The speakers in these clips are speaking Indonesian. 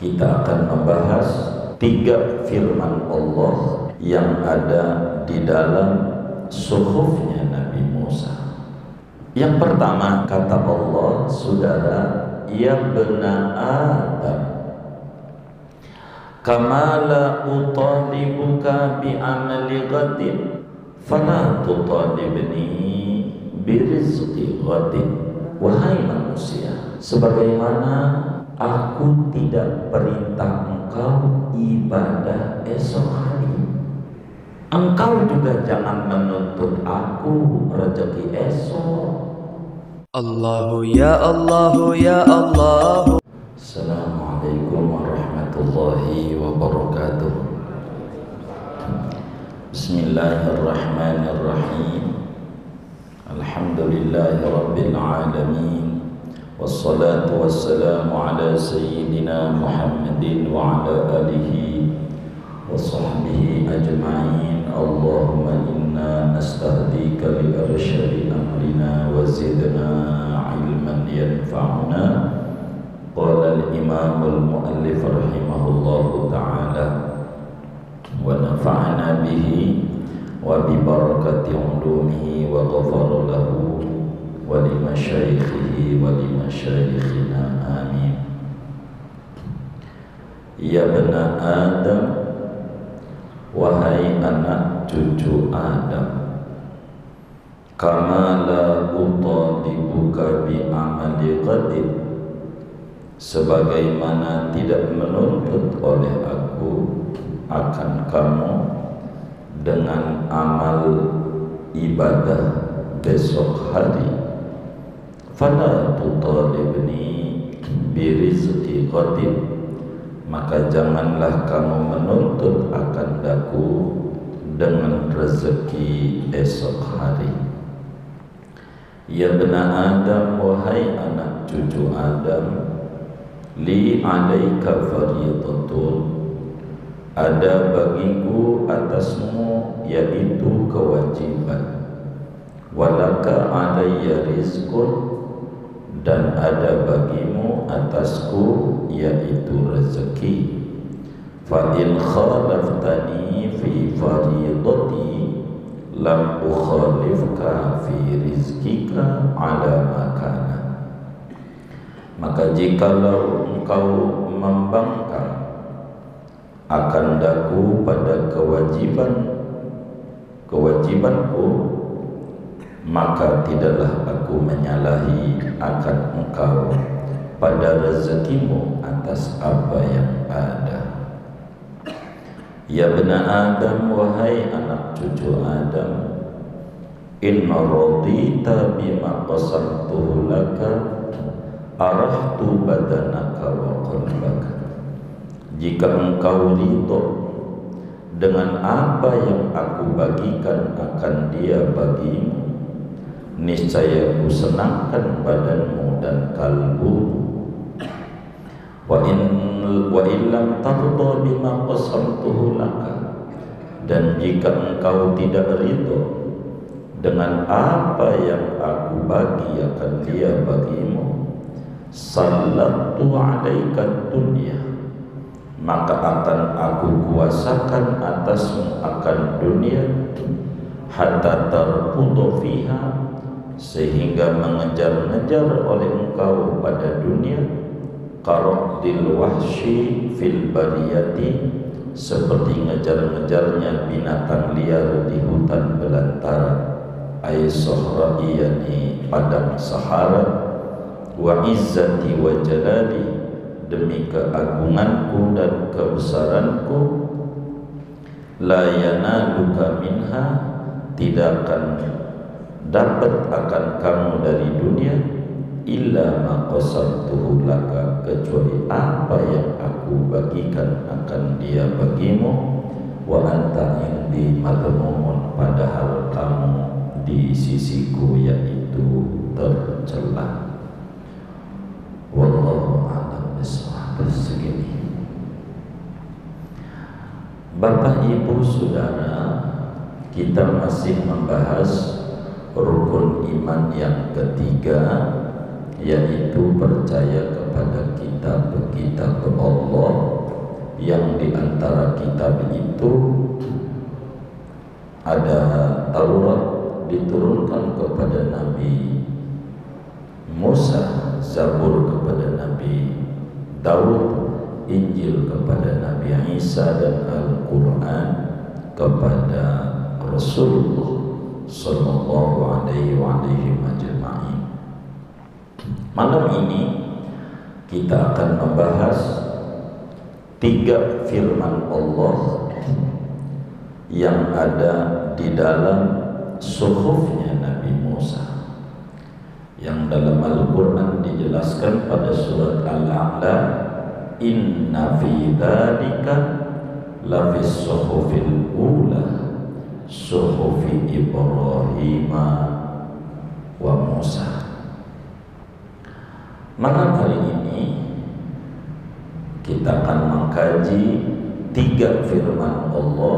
kita akan membahas 3 firman Allah yang ada di dalam suhufnya Nabi Musa. Yang pertama kata Allah, saudara, ya bena Adam, kama la utalibuka bi amali ghadin fala tutalibni bi rizqi ghadin. Wahai manusia, sebagaimana aku tidak perintah engkau ibadah esok hari, engkau juga jangan menuntut aku rezeki esok. Allahu ya Allahu ya Allah. Assalamualaikum warahmatullahi wabarakatuh. Bismillahirrahmanirrahim. Alhamdulillahi rabbil alamin. Wassalatu wassalamu ala sayyidina Muhammadin wa ala alihi wa sahbihi ajma'in. Allahumma inna nastahdika li arsyadi amrina wa zidna ilman yanfa'una. Qala al-imam al-muallif rahimahullahu ta'ala wa nafa'ana bihi wa bi barakati ulumihi wa ghafara lahu wa li masyaikhihi wa li masyaikhina amin. Ya bena Adam, wahai anak cucu Adam, kama la utalibuka bi amali ghadin, sebagaimana tidak menuntut oleh aku akan kamu dengan amal ibadah besok hari, fala tutalibni birizqi ghadin, maka janganlah kamu menuntut akan daku dengan rezeki esok hari. Ya bena Adam, wahai anak cucu Adam, li alaika fariidatun, ada bagiku atasmu yaitu kewajiban, walaka alayya rizqun, dan ada bagimu atasku yaitu rezeki. Fa in khalaftani fi fariidati lam ukhalifka fi rizqika ala makana, maka jikalau engkau membangkang akan daku pada kewajibanku, maka tidaklah aku menyalahi akan engkau pada rezekimu atas apa yang ada. Ya bena Adam, wahai anak cucu Adam, inna radita bima qasamtuhu laka arahtu badanaka wa qalbaka, jika engkau ridho dengan apa yang aku bagikan akan dia bagimu, niscaya ku senangkan badanmu dan kalbu. Wa illam tarda bima qasamtuhu laka, dan jika engkau tidak ridho dengan apa yang aku bagi akan dia bagimu, sallattu alaika dunya, maka akan aku kuasakan atasmu akan dunia, hatta tarqudu fiha, sehingga mengejar-ngejar oleh engkau pada dunia, qaradil wahsyi fil bariyati, seperti ngejar-ngejarnya binatang liar di hutan belantara, ay sahra'i, yani padang sahara, wa izzati wa jalali, demi keagunganku dan kebesaranku, la yanaluka minha, tidak akan dapat akan kamu dari dunia, illa ma qasamtuhu laka, kecuali apa yang aku bagikan akan dia bagimu, wa anta indi madhmumun, padahal kamu di sisiku yaitu tercela. Wallahu a'lam bishawab. Segini, Bapak Ibu Saudara, kita masih membahas rukun iman yang ketiga, yaitu percaya kepada kitab-kitab Allah yang di antara kitab itu ada Taurat diturunkan kepada Nabi Musa, Zabur kepada Nabi Daud, Injil kepada Nabi Isa, dan Al-Quran kepada Rasulullah Sallallahu Alaihi Wasallam. Malam ini kita akan membahas 3 firman Allah yang ada di dalam suhufnya Nabi Musa, yang dalam Al-Quran dijelaskan pada surat Al-A'la, inna fi dzalika la fis suhufil ula suhufi Ibrahim wa Musa. Malam hari ini kita akan mengkaji 3 firman Allah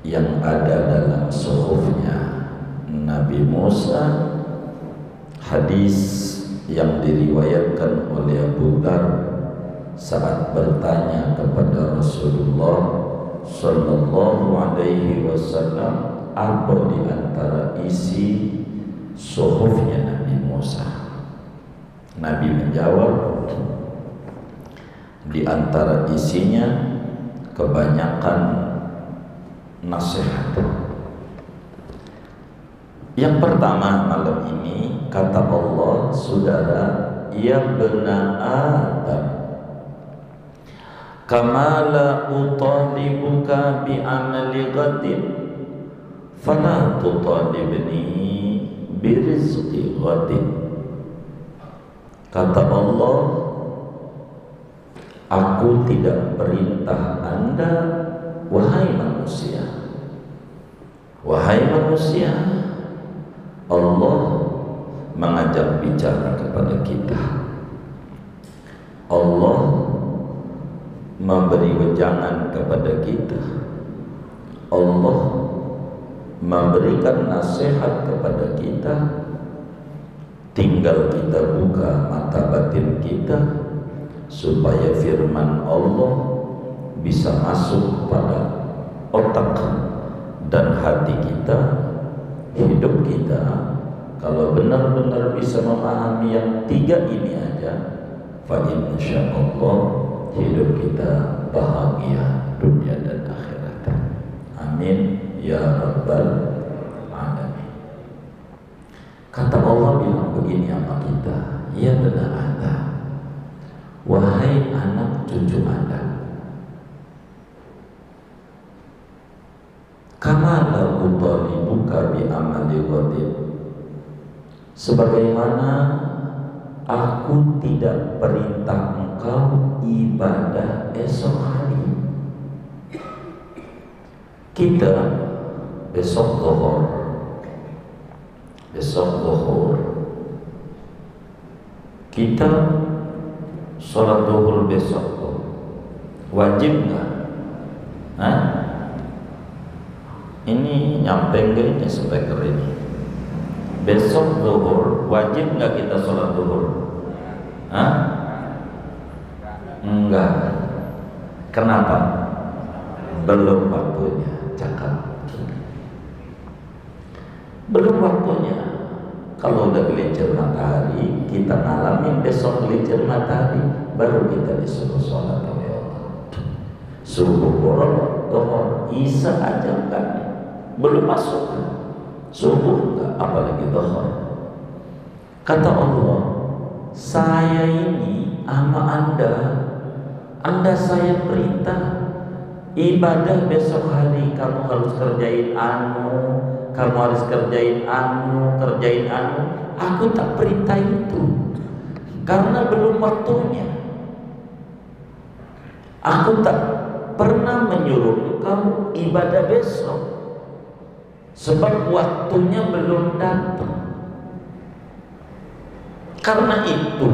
yang ada dalam suhufnya Nabi Musa. Hadis yang diriwayatkan oleh Abu Dzar saat bertanya kepada Rasulullah Sallallahu Alaihi Wasallam, apa di antara isi suhufnya Nabi Musa? Nabi menjawab, di antara isinya kebanyakan nasihat. Yang pertama malam ini kata Allah, saudara, ya bena Adam, kama la utalibuka bi amali ghadin fala tutalibni bi rizqi ghadin. Kata Allah, aku tidak perintah Anda, wahai manusia. Wahai manusia, Allah mengajak bicara kepada kita. Allah memberi wejangan kepada kita. Allah memberikan nasihat kepada kita. Tinggal kita buka mata batin kita supaya firman Allah bisa masuk kepada otak dan hati kita, hidup kita. Kalau benar-benar bisa memahami yang 3 ini aja, fa insyaallah hidup kita bahagia dunia dan akhirat. Amin ya rabbal alamin. Kata Allah bilang begini sama kita, ya benar Anda, wahai anak cucu Anda, kama la utalibuka bi amali ghadin, sebagaimana aku tidak perintah engkau ibadah esok hari. Kita besok zuhur kita sholat zuhur besok wajib nggak? Ini nyampe nggak ini speaker ini? Besok zuhur wajib nggak kita sholat zuhur? Enggak. Kenapa? Belum waktunya. Cakap. Belum waktunya. Kalau udah gelincir matahari, kita ngalamin besok gelincir matahari, baru kita disuruh sholat oleh Allah. Subuh, dhuhur, isya aja enggak, belum masuk. Subuh enggak, apalagi dhuhur. Kata Allah, saya ini sama Anda saya perintah ibadah besok hari, kamu harus kerjain kamu harus kerjain Aku tak perintah itu karena belum waktunya. Aku tak pernah menyuruh engkau ibadah besok sebab waktunya belum datang. Karena itu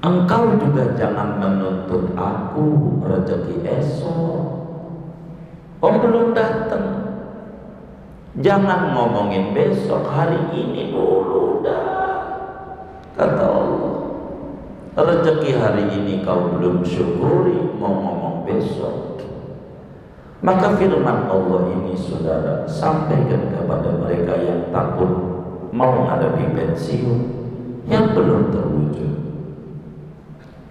engkau juga jangan menuntut aku rezeki esok. Belum datang. Jangan ngomongin besok, hari ini dulu dah. Kata Allah, Rezeki hari ini kau belum syukuri, mau ngomong besok. Maka firman Allah ini saudara sampaikan kepada mereka yang takut mau menghadapi pensiun yang belum terwujud.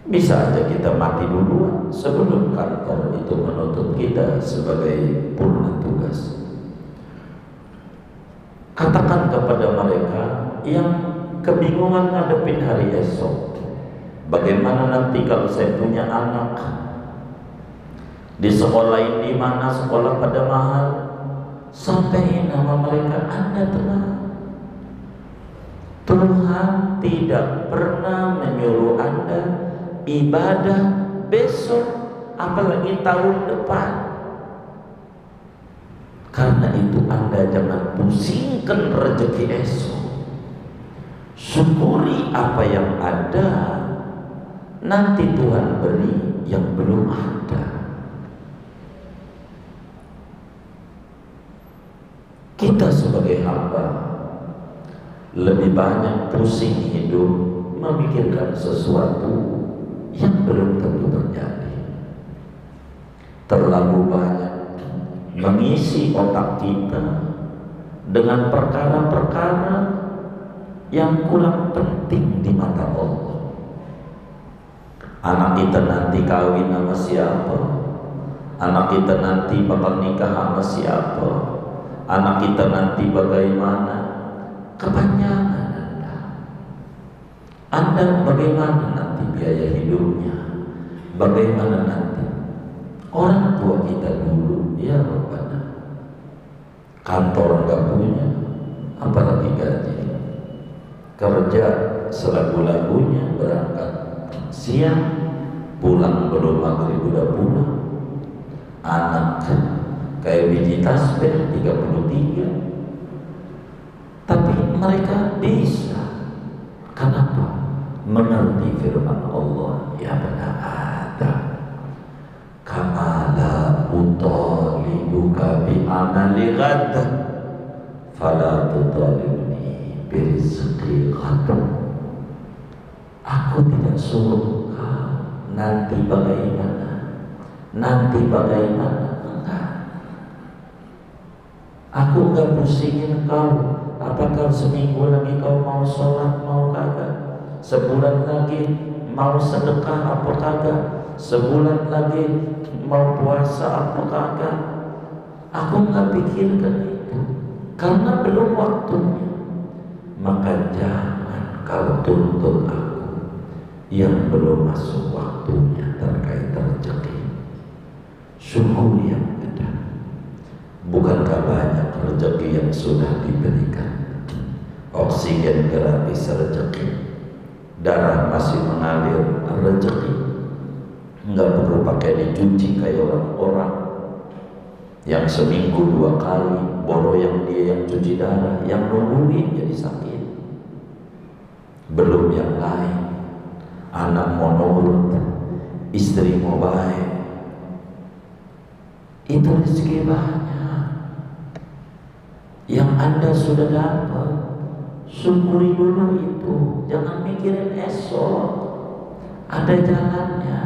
Bisa aja kita mati duluan sebelum kantor itu menuntut kita sebagai purna tugas. Katakan kepada mereka yang kebingungan ngadepin hari esok, bagaimana nanti kalau saya punya anak di sekolah ini, mana sekolah pada mahal, sampaikan nama mereka, Anda tenang. Tuhan tidak pernah menyuruh Anda ibadah besok, apalagi tahun depan. Karena itu Anda jangan pusingkan rezeki esok. Syukuri apa yang ada, nanti Tuhan beri yang belum ada. Kita sebagai hamba lebih banyak pusing hidup memikirkan sesuatu yang belum tentu terjadi. Terlalu banyak mengisi otak kita dengan perkara-perkara yang kurang penting di mata Allah. Anak kita nanti kawin sama siapa? Anak kita nanti bakal nikah sama siapa? Anak kita nanti bagaimana? Kepanjangan Anda bagaimana nanti biaya hidupnya? Bagaimana nanti? Orang tua kita dulu, ya Rabbana, kantor nggak punya, apalagi gaji. Kerja selagu-lagunya, berangkat siang, pulang belum maghrib udah pulang. Anak kayak biji tasbih 33. Tapi mereka bisa. Kenapa? Mengerti firman Allah, ya benar ada. Kamala utalibuka bi amali ghad, fala tutalibni bi rizqi ghad. Aku tidak suruh nanti bagaimana, nanti bagaimana. Aku enggak pusingin kau. Apakah seminggu lagi kau mau sholat, mau kagak? Sebulan lagi mau sedekah apa kagak? Sebulan lagi mau puasa apa kagak? Aku enggak pikirkan itu, karena belum waktunya. Maka jangan kau tuntut aku yang belum masuk waktunya terkait rezeki. Syukuri yang ada. Bukankah banyak rezeki yang sudah diberikan? Oksigen gratis rezeki, darah masih mengalir rezeki, nggak perlu pakai dicuci kayak orang-orang yang seminggu 2 kali boro yang dia yang cuci darah, yang nungguin jadi sakit. Belum yang lain, anak mau nurut, istri mau baik, itu rezeki banyak yang Anda sudah dapat. Syukuri dulu itu, jangan mikirin esok. Ada jalannya.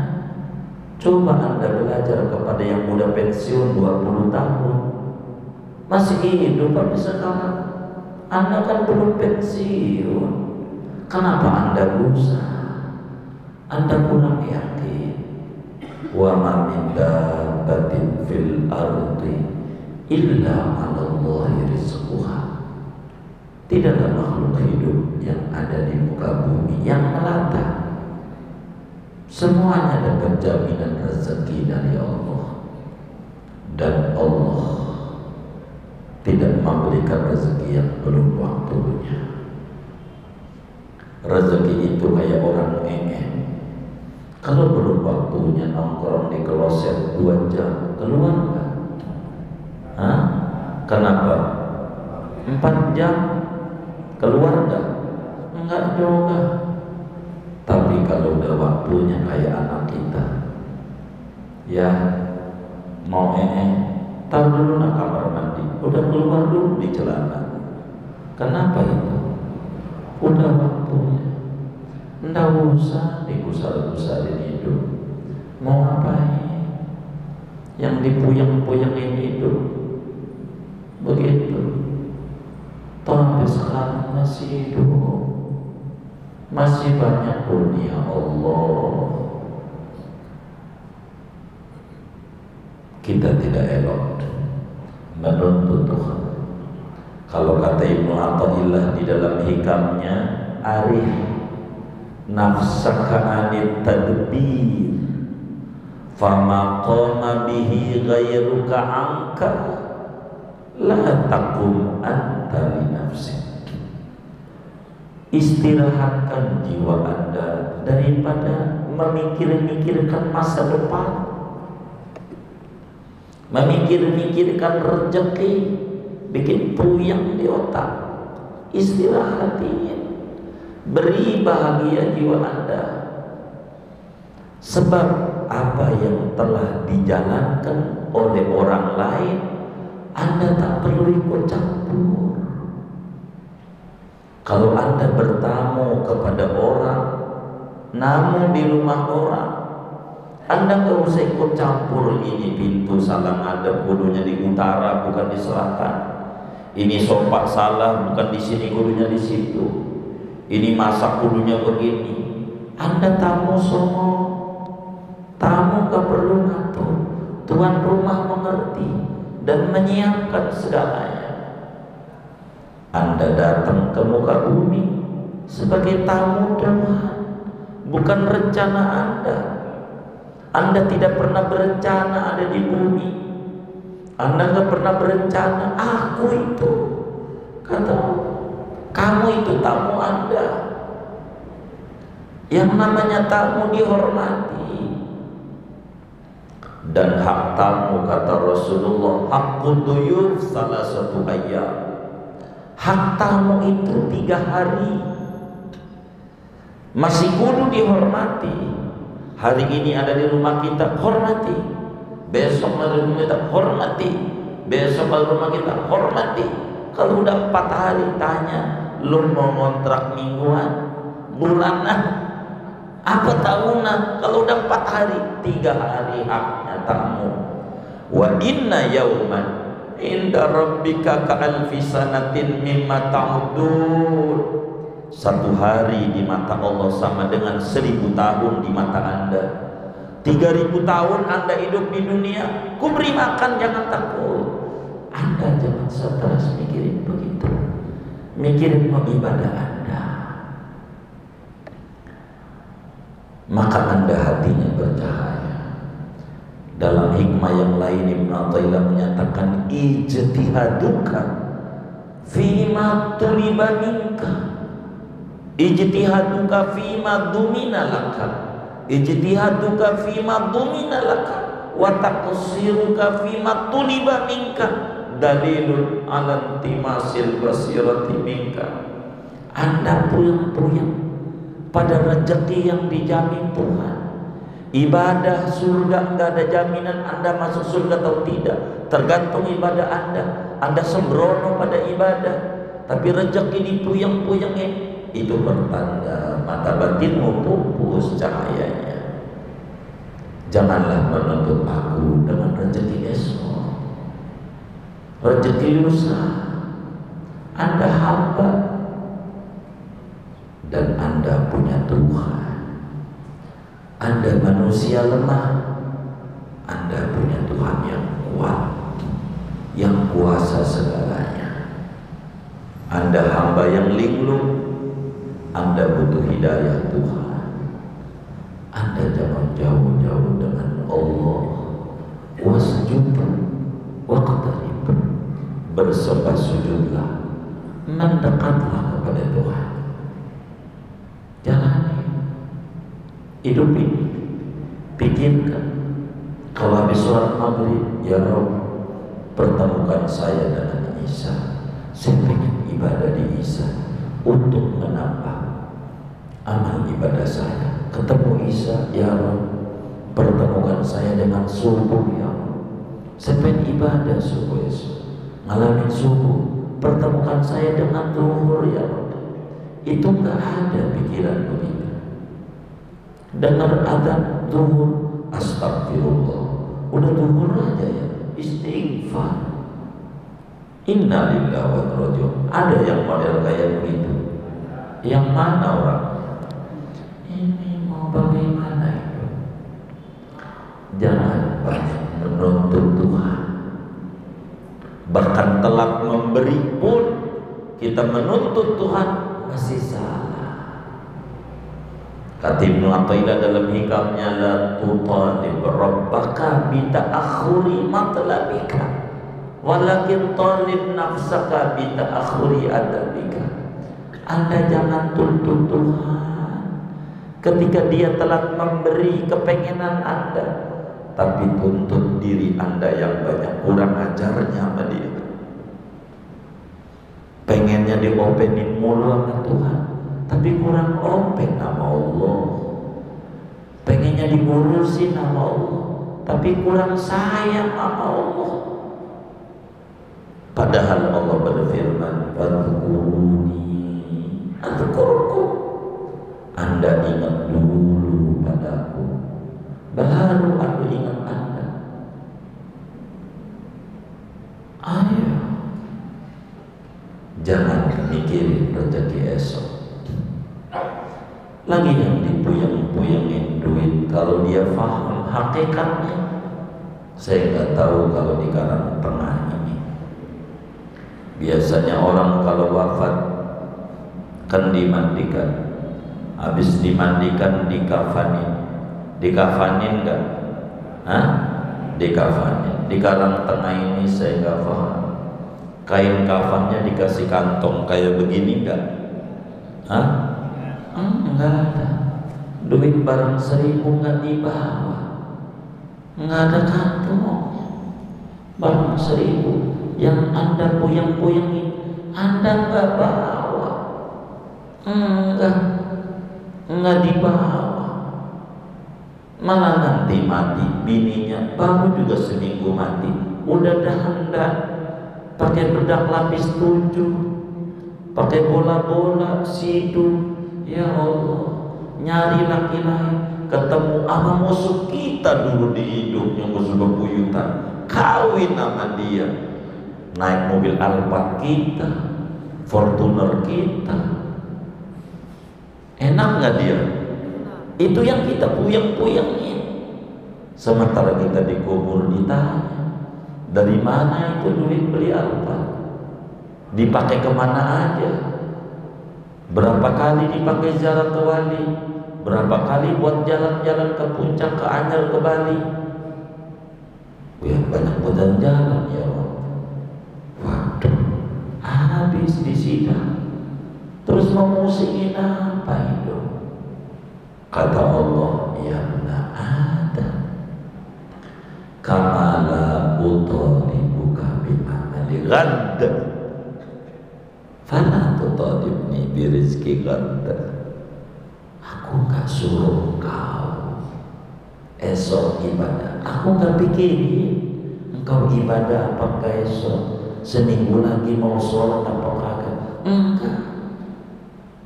Coba Anda belajar kepada yang muda pensiun 20 tahun, masih hidup sampai sekarang. Anda kan belum pensiun. Kenapa Anda berusaha? Anda kurang yakin. Wa ma min dabbatin fil ardi illa 'alallahi rizquha. Tidaklah makhluk hidup yang ada di muka bumi yang melata, semuanya dapat jaminan rezeki dari Allah, dan Allah tidak memberikan rezeki yang belum waktunya. Rezeki itu kayak orang kalau belum waktunya nongkrong di kloset 2 jam, keluar nggak? Kenapa? 4 jam keluar nggak? Enggak juga. Tapi kalau udah waktunya kayak anak kita, ya mau taruh dulu nak kamar mandi, udah keluar dulu di celana. Kenapa itu? Udah waktunya. Nggak usah digusar-gusarin hidup. Mau ngapain? Yang dipuyeng-puyengin hidup begitu. Toh sampai sekarang masih hidup, masih banyak kurnia Allah. Kita tidak elok menuntut Tuhan. Kalau kata Ibnu Athaillah di dalam hikamnya, arif nafsaka anit tadbir fama qama bihi ghairuka anka la taqum anta li nafsik. Istirahatkan jiwa Anda daripada memikir-mikirkan masa depan, memikir-mikirkan rezeki, bikin puyeng di otak. Istirahatinya, beri bahagia jiwa Anda. Sebab apa yang telah dijalankan oleh orang lain, Anda tak perlu ikut campur. Kalau Anda bertamu kepada orang, namun di rumah orang, Anda nggak usah ikut campur. Ini pintu salah ngadep, kudunya di utara bukan di selatan. Ini sopak salah, bukan di sini, kudunya di situ. Ini masak, kudunya begini. Anda tamu semua, tamu nggak perlu ngatur. Tuan rumah mengerti dan menyiapkan segalanya. Anda datang ke muka bumi sebagai tamu Tuhan, bukan rencana Anda. Anda tidak pernah berencana ada di bumi. Anda nggak pernah berencana aku itu, kata kamu itu tamu Anda. Yang namanya tamu dihormati. Dan hak tamu, kata Rasulullah, haqqud duyuf salah satu ayat. Hak tamu itu 3 hari masih kudu dihormati. Hari ini ada di rumah kita, hormati. Besok ada di rumah kita, hormati. Besok ada di rumah kita, hormati. Kalau udah 4 hari tanya, lu mau ngontrak mingguan, bulanan, apa tahunan? Kalau udah 4 hari, 3 hari haknya tamu. Wa inna yauman inda rabbika ka'alfi sanatin mimma ta'udun. 1 hari di mata Allah sama dengan 1000 tahun di mata Anda. 3000 tahun Anda hidup di dunia, ku beri makan, jangan takut. Anda jangan stres mikirin begitu, mikirin ibadah Anda. Maka Anda hatinya bercahaya. Dalam hikmah yang lain Ibnu Athaillah menyatakan, ijtihaduka fima tuliba minka, ijtihaduka fima dumina laka, ijtihaduka fima dumina laka, wa taqsiruka fima tuliba minka dalilun ala intimasil basirati minka. Anda puyeng-puyeng pada rezeki yang dijamin Tuhan. Ibadah surga nggak ada jaminan Anda masuk surga atau tidak, tergantung ibadah Anda. Anda sembrono pada ibadah, tapi rezeki dipuyeng-puyengin, itu bertanda mata batinmu pupus cahayanya. Janganlah menuntut aku dengan rezeki esok, rezeki lusa. Anda hamba dan Anda punya Tuhan. Anda manusia lemah, Anda punya Tuhan yang kuat, yang kuasa segalanya. Anda hamba yang linglung, Anda butuh hidayah Tuhan. Anda jangan jauh-jauh dengan Allah. Wasjud waqtarib, bersembah sujudlah, mendekatlah kepada Tuhan. Jalani hidup ini, pikirkan. Kalau habis sholat maghrib, ya Rabb, pertemukan saya dengan Isa. Saya ingin ibadah di Isa untuk menambah amal ibadah saya. Ketemu Isa, ya Rabb, pertemukan saya dengan subuh, ya Rabb. Saya pengen ibadah subuh esok, ngalamin subuh, pertemukan saya dengan zuhur, ya Rabb. Itu nggak ada pikiran begitu. dengar adzan zuhur, astagfirullah, udah zuhur aja ya, istighfar. Inna lillahi wa inna ilaihi raji'un. Ada yang model kayak begitu? Yang mana orang? Ini mau bagaimana itu? Jangan menuntut Tuhan. Bahkan telat memberi pun kita menuntut Tuhan masih salah. Kata Ibnu Athaillah dalam hikamnya, la tutalib rabbaka bi ta'akhuri matlabika walakin talib nafsaka bi ta'akhuri adabika. Anda jangan tuntut Tuhan ketika Dia telah memberi kepengenan Anda, tapi tuntut diri Anda yang banyak kurang ajarnya sama Dia. Pengennya diopenin mulu sama Tuhan, tapi kurang open sama Allah. Pengennya diurusin sama Allah, tapi kurang sayang sama Allah. Padahal Allah berfirman, fadhkuruni adzkurkum. Anda ingat dulu padaku, baru aku ingat Anda. Ayo, jangan mikirin rezeki esok. Lagi yang dipuyeng-puyengin duit, kalau dia paham hakikatnya, saya nggak tahu kalau di Karang Tengah ini. Biasanya orang kalau wafat kan dimandikan, habis dimandikan dikafanin nggak? Hah? Dikafanin. Di Karang Tengah ini saya nggak paham. Kain kafannya dikasih kantong kayak begini nggak? Hah? Enggak ada. Duit barang 1.000 nggak dibawa, nggak ada kantongnya. Barang 1.000 yang Anda puyeng-puyengin, Anda nggak bawa, nggak dibawa. Malah nanti mati bininya baru juga seminggu mati, udah dahan-dahan pakai bedak lapis 7, pakai bola-bola sidu. Ya Allah, nyari laki-laki, ketemu sama musuh kita dulu di hidupnya, musuh bebuyutan, kawin sama dia, naik mobil Alphard kita, Fortuner kita. Enak nggak dia? Itu yang kita puyeng-puyengin. Sementara kita dikubur ditanya, dari mana itu duit beli Alphard? Dipakai kemana aja? Berapa kali dipakai ziarah ke wali? Berapa kali buat jalan-jalan ke puncak, ke Anyer, ke Bali? Ya banyak buat jalan ya Allah. Waduh, habis di sidang. Terus mau musingin apa itu? Kata Allah, ya benar ada. Kamala utolibuka bimamali gadda. Fala tutolibni birizki gadda. Aku gak suruh kau esok ibadah. Aku gak pikirin engkau ibadah apa enggak esok, seminggu lagi mau sholat apa kagak. Enggak.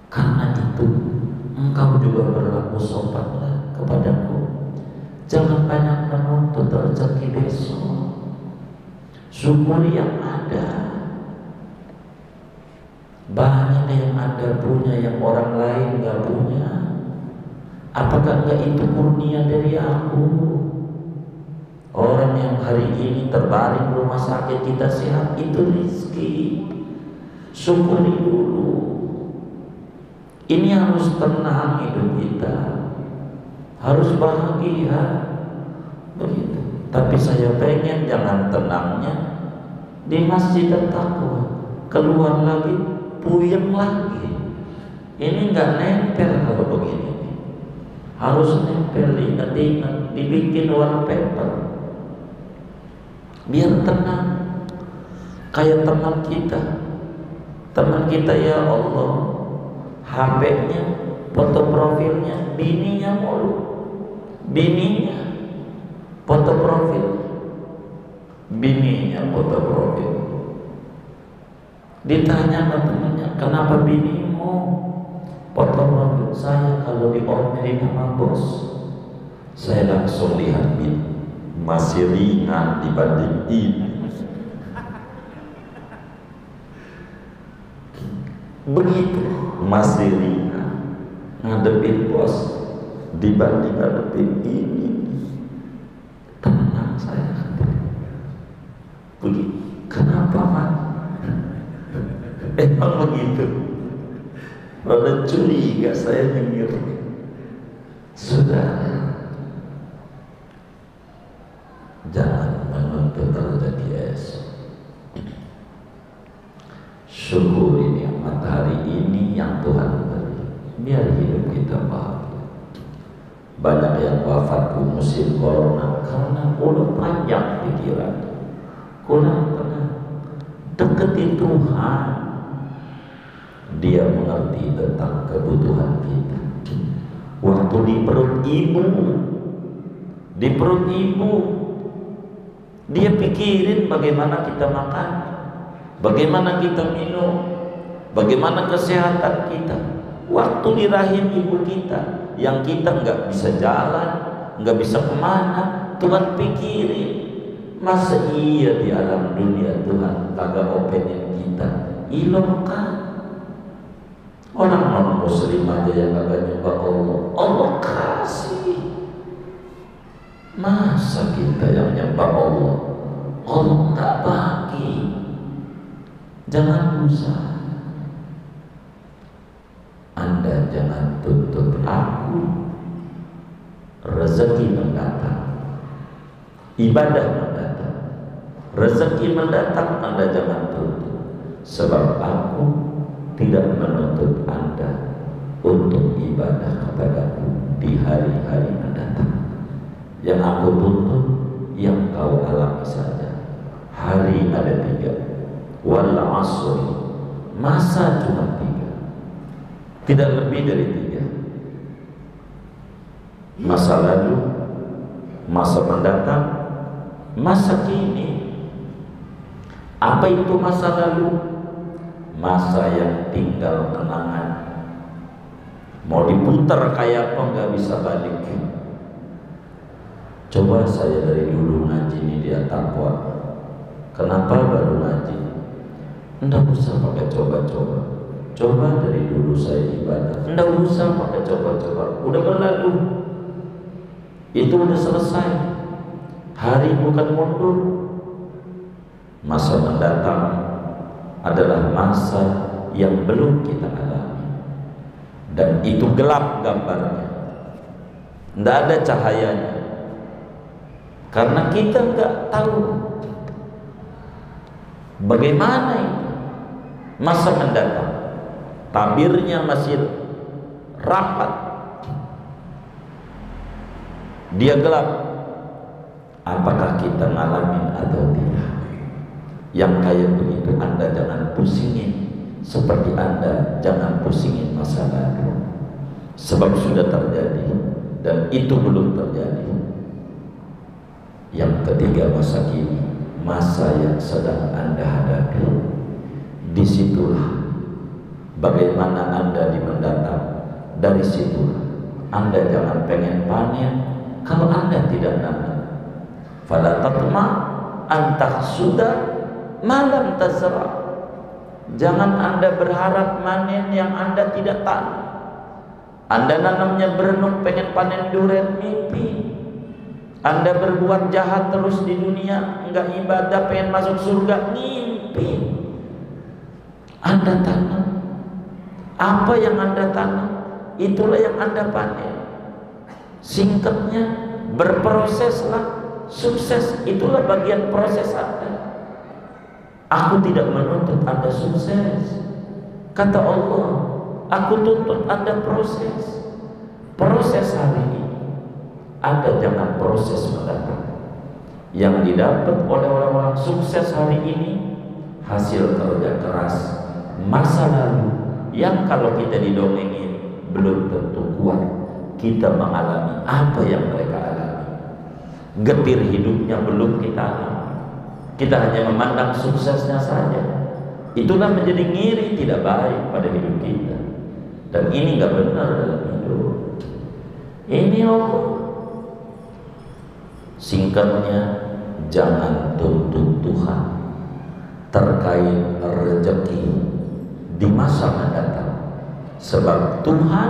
Karena itu engkau juga berlaku sopanlah kepadaku. Jangan banyak menuntut rezeki besok. Syukuri yang ada. Banyak yang Anda punya yang orang lain gak punya. Apakah enggak itu kurnia dari aku? Orang yang hari ini terbaring rumah sakit kita sehat, itu rezeki. Syukuri dulu. Ini harus tenang hidup kita, harus bahagia begitu. Tapi saya pengen jangan tenangnya di masjid takwa, keluar lagi puyeng lagi. Ini nggak nempel kalau begini. Harus nempel, ingat-ingat, dibikin wallpaper biar tenang. Kayak teman kita ya Allah, HP-nya, foto profilnya bininya mulu, bininya foto profil, bininya foto profil. Ditanya sama temannya, kenapa binimu potong rambut saya kalau diomelin sama bos, saya langsung lihat masih ringan dibanding ini. Begitu, masih ringan ngadepin bos dibanding ngadepin ini. Tenang saya. Begitu. Kenapa, Pak? Emang begitu. Rada curiga saya dengar. Sudah, jangan menuntut rezeki esok. Syukuri nikmat hari ini yang Tuhan beri, biar hidup kita bahagia. Banyak yang wafat di musim corona karena udah panjang pikiran, kurang pernah deketin Tuhan. Dia mengerti tentang kebutuhan kita. Waktu di perut ibu, dia pikirin bagaimana kita makan, bagaimana kita minum, bagaimana kesehatan kita. Waktu di rahim ibu kita, yang kita nggak bisa jalan, nggak bisa kemana, Tuhan pikirin. Masa iya di alam dunia Tuhan kagak openin kita? Ilmu kan? Orang non muslim aja yang kagak nyembah Allah, Allah kasih. Masa kita yang nyembah Allah, Allah nggak bagi? Jangan usah. Anda jangan tuntut aku. Rezeki mendatang, ibadah mendatang, rezeki mendatang. Anda jangan tuntut, sebab aku tidak menuntut Anda untuk ibadah kepadaku di hari-hari mendatang. Yang aku tuntut yang kau alami saja. Hari ada 3, wal asri, masa cuma 3, tidak lebih dari 3. Masa lalu, masa mendatang, masa kini. Apa itu masa lalu? Masa yang tinggal kenangan, mau diputar kayak apa nggak bisa balik. Coba saya dari dulu ngaji ini dia takwa. Kenapa baru ngaji? Nggak usah pakai coba-coba. Coba dari dulu saya ibadah. Nggak usah pakai coba-coba. Udah berlalu. Itu udah selesai. Hari bukan mundur. Masa mendatang adalah masa yang belum kita alami, dan itu gelap gambarnya, tidak ada cahayanya, karena kita nggak tahu bagaimana itu masa mendatang. Tabirnya masih rapat, dia gelap. Apakah kita ngalamin atau tidak? Yang kayak begitu Anda jangan pusingin, seperti Anda jangan pusingin masa lalu, sebab sudah terjadi dan itu belum terjadi. Yang ketiga, masa kini, masa yang sedang Anda hadapi. Disitulah bagaimana Anda di mendatang. Dari situlah Anda jangan pengen panen kalau Anda tidak nanam. Fala tatma antah sudah malam tazra. Jangan Anda berharap manen yang Anda tidak tanam. Anda nanamnya berenung pengen panen durian, mimpi. Anda berbuat jahat terus di dunia, enggak ibadah pengen masuk surga, mimpi. Anda tanam apa yang Anda tanam, itulah yang Anda panen. Singkatnya, berproseslah, sukses itulah bagian proses Anda. Aku tidak menuntut Anda sukses. Kata Allah, aku tuntut Anda proses. Proses hari ini. Anda jangan proses mendatang. Yang didapat oleh orang-orang sukses hari ini hasil kerja keras masa lalu, yang kalau kita didongengin belum tentu kuat kita mengalami apa yang mereka alami. Getir hidupnya belum kita alami. Kita hanya memandang suksesnya saja. Itulah menjadi ngiri, tidak baik pada hidup kita. Dan ini nggak benar dalam hidup. Ini Allah. Singkatnya, jangan tuntut Tuhan terkait rezeki di masa mendatang, sebab Tuhan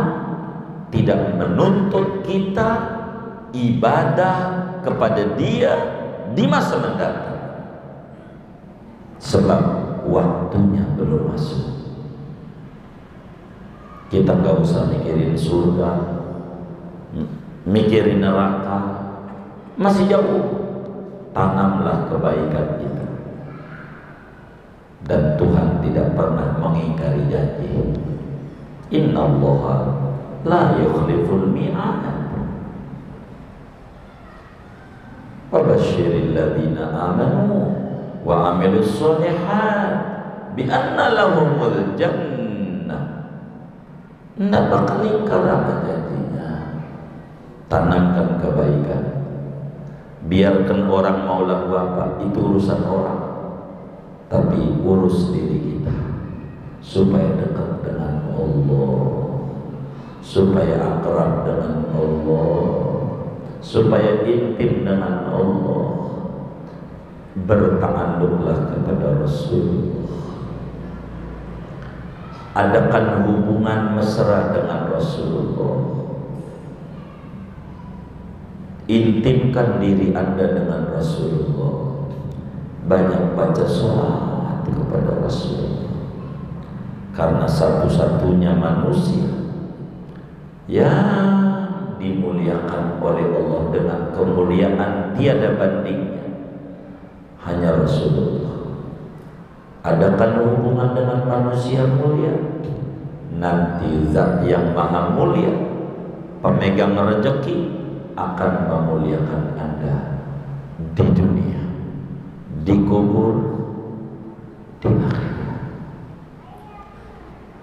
tidak menuntut kita ibadah kepada Dia di masa mendatang, sebab waktunya belum masuk. Kita nggak usah mikirin surga, mikirin neraka, masih jauh. Tanamlah kebaikan kita, dan Tuhan tidak pernah mengingkari janji. Innallaha la yukhliful mi'ad. Fabashshiril ladzina amanu wa 'amilus sholihat bi anna lahumul jannah. Nggak bakal ingkar sama janjinya. Tanamkan kebaikan. Biarkan orang mau laku apa, itu urusan orang, tapi urus diri kita supaya dekat dengan Allah, supaya akrab dengan Allah, supaya intim dengan Allah. Berta'alluqlah kepada Rasulullah, adakan hubungan mesra dengan Rasulullah. Intimkan diri Anda dengan Rasulullah. Banyak baca sholawat kepada Rasulullah, karena satu-satunya manusia yang dimuliakan oleh Allah dengan kemuliaan tiada bandingnya hanya Rasulullah. Adakan hubungan dengan manusia mulia, nanti zat yang maha mulia, pemegang rezeki, akan memuliakan Anda di dunia, di kubur, di akhirat.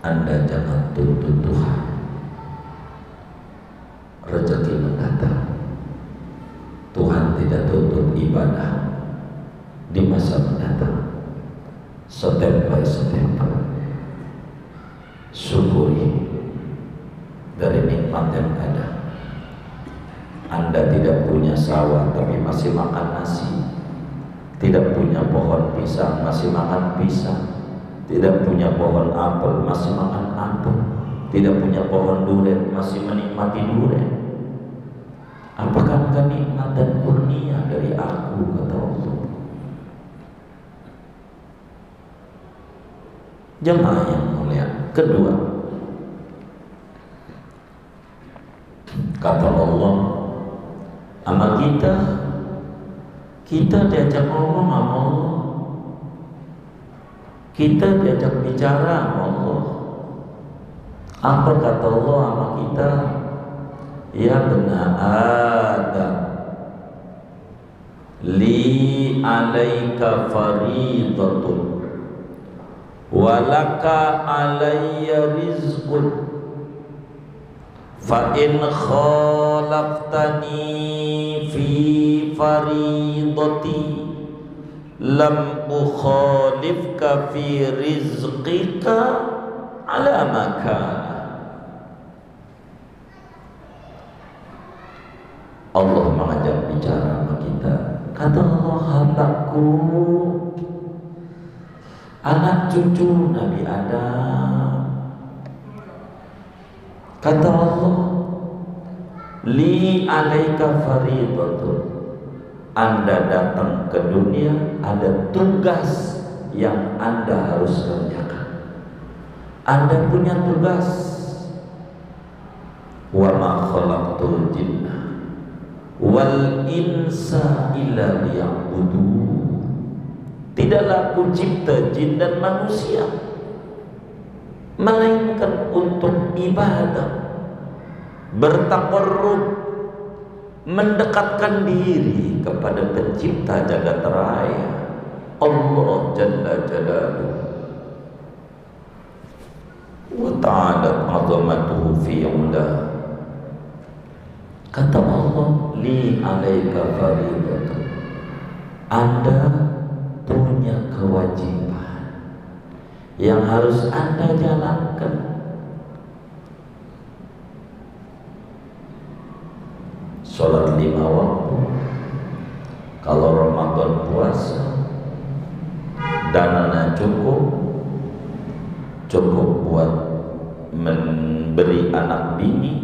Anda jangan tuntut Tuhan rezeki mendatang. Tuhan tidak tuntut ibadah di masa mendatang. Step by step, syukuri dari nikmat yang ada. Anda tidak punya sawah tapi masih makan nasi, tidak punya pohon pisang masih makan pisang, tidak punya pohon apel masih makan apel, tidak punya pohon durian masih menikmati durian. Apakah bukan nikmat dan kurnia dari aku, kata Allah. Jemaah yang mulia, kedua, kata Allah, sama kita diajak ngomong sama Allah, kita diajak bicara sama Allah. Apa kata Allah sama kita? Ya bena Adam, li alaika faridatun walaka alayya rizqun fa in khalaftani fi faridati lam ukhalifka fi rizqika ala makana. Allah mengajak bicara sama kita. Kata Allah, hambaku, anak cucu Nabi Adam. Kata Allah, li alaika faridatun. Anda datang ke dunia, ada tugas yang Anda harus kerjakan. Anda punya tugas. Wa ma khalaqtul jinna wal insa illa liya'budun. Tidaklah aku cipta jin dan manusia melainkan untuk ibadah, bertaqarrub, mendekatkan diri kepada pencipta jagat raya, Allah Jalla Jalaluhu wa ta'alat 'azamatuhu fi 'ula. Kata Allah, li alaika faridatun. Anda punya kewajiban yang harus Anda jalankan. sholat 5 waktu. Kalau Ramadan puasa, dananya cukup buat memberi anak bini,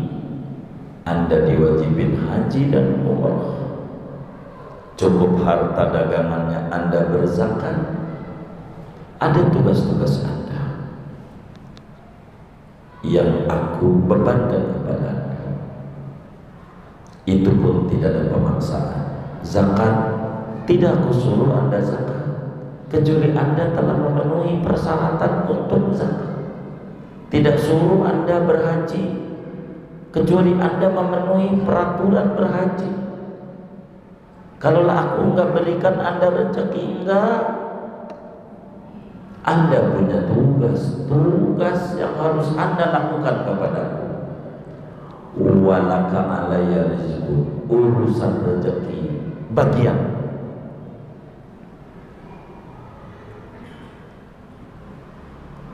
Anda diwajibin haji dan umrah. Cukup harta dagangannya Anda berzakat. Ada tugas-tugas Anda yang aku bebankan kepada Anda. Itu pun tidak ada pemaksaan. Zakat tidak aku suruh Anda zakat, kecuali Anda telah memenuhi persyaratan untuk zakat. Tidak suruh Anda berhaji, kecuali Anda memenuhi peraturan berhaji. Kalaulah aku enggak berikan Anda rezeki, enggak. Anda punya tugas yang harus Anda lakukan kepadaku. Walaka alayya rizqu, urusan rezeki bagian.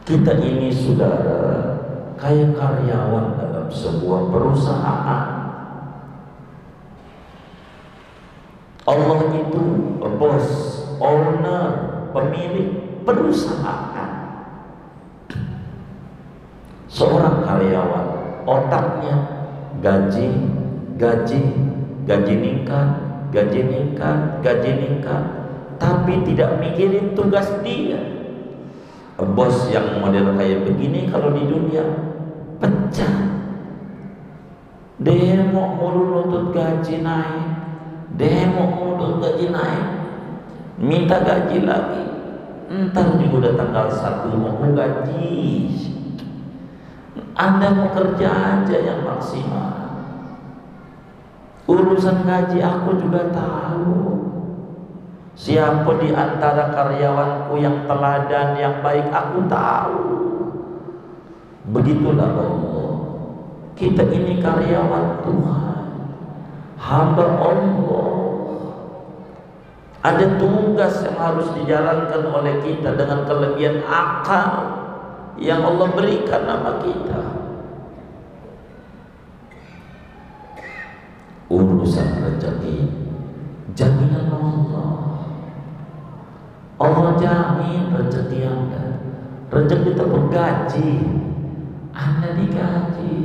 Kita ini saudara kayak karyawan dalam sebuah perusahaan. Allah itu bos, owner, pemilik perusahaan. Seorang karyawan, otaknya gaji meningkat, tapi tidak mikirin tugas dia. Bos yang model kayak begini kalau di dunia pecah. Demo mulu nuntut gaji naik, minta gaji lagi. Entar juga udah tanggal 1 mau gaji. Anda mau kerja aja yang maksimal. Urusan gaji aku juga tahu. Siapa di antara karyawanku yang teladan, yang baik, aku tahu. Begitulah Allah. Kita ini karyawan Tuhan, hamba Allah. Ada tugas yang harus dijalankan oleh kita dengan kelebihan akal yang Allah berikan nama kita. Urusan rezeki jaminan Allah. Allah jamin rezeki Anda. Rezeki itu gaji, Anda digaji.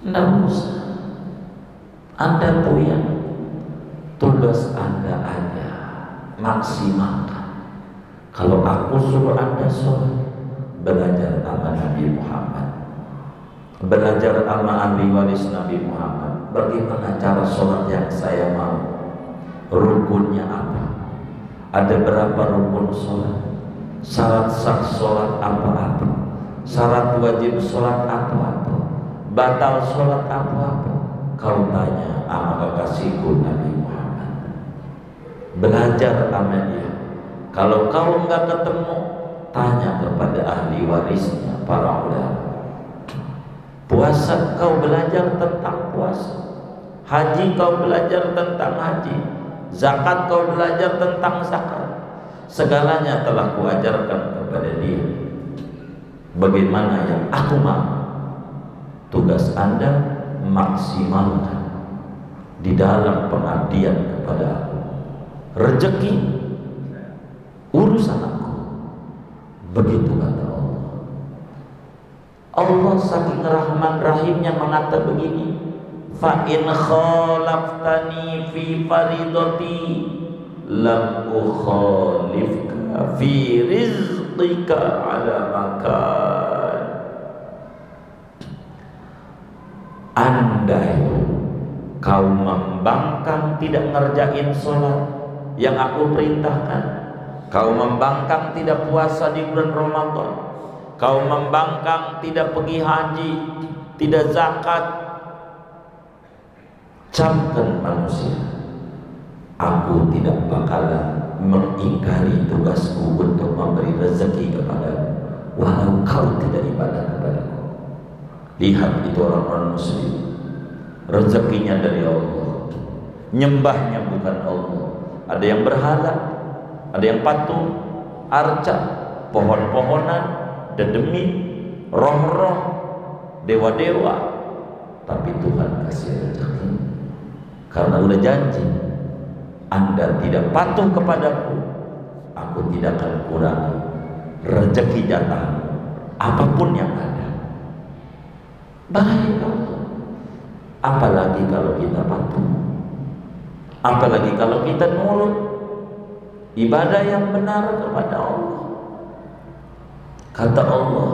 Tidak usah Anda punya tugas Anda ada, maksimalkan. Kalau aku suruh Anda sholat, belajar sama Nabi Muhammad, belajar sama ahli waris Nabi Muhammad. Bagaimana cara sholat yang saya mau? Rukunnya apa? Ada berapa rukun sholat? Syarat sah sholat apa-apa? Syarat wajib sholat apa-apa? Batal sholat apa-apa? Kau tanya sama kekasihku Nabi Muhammad. Belajar sama dia. Kalau kau enggak ketemu, tanya kepada ahli warisnya, para ulama. Puasa kau belajar tentang puasa, haji kau belajar tentang haji, zakat kau belajar tentang zakat. Segalanya telah kuajarkan kepada dia. Bagaimana yang aku mau? Tugas Anda maksimalkan di dalam pengabdian kepada aku. Rezeki urusan aku. Begitu kata Allah. Allah saking rahman rahimnya mengata begini, fa in khalaftani fi faridati lam ukhalifka fi rizqika ala makan. Andai kau membangkang tidak ngerjain sholat yang aku perintahkan, kau membangkang tidak puasa di bulan Ramadan, kau membangkang tidak pergi haji, tidak zakat, camkan manusia, aku tidak bakalan mengingkari tugasku untuk memberi rezeki kepadamu walau kau tidak ibadah kepadaku. Lihat itu orang-orang muslim, rezekinya dari Allah, nyembahnya bukan Allah. Ada yang berhala, ada yang patung, arca, pohon-pohonan, dedemi, roh-roh, dewa-dewa, tapi Tuhan kasih rezeki. Karena udah janji, Anda tidak patuh kepadaku, aku tidak akan kurangi rezeki jatah apapun yang ada. Baik Allah. Apalagi kalau kita patuh, apalagi kalau kita nurut ibadah yang benar kepada Allah. Kata Allah,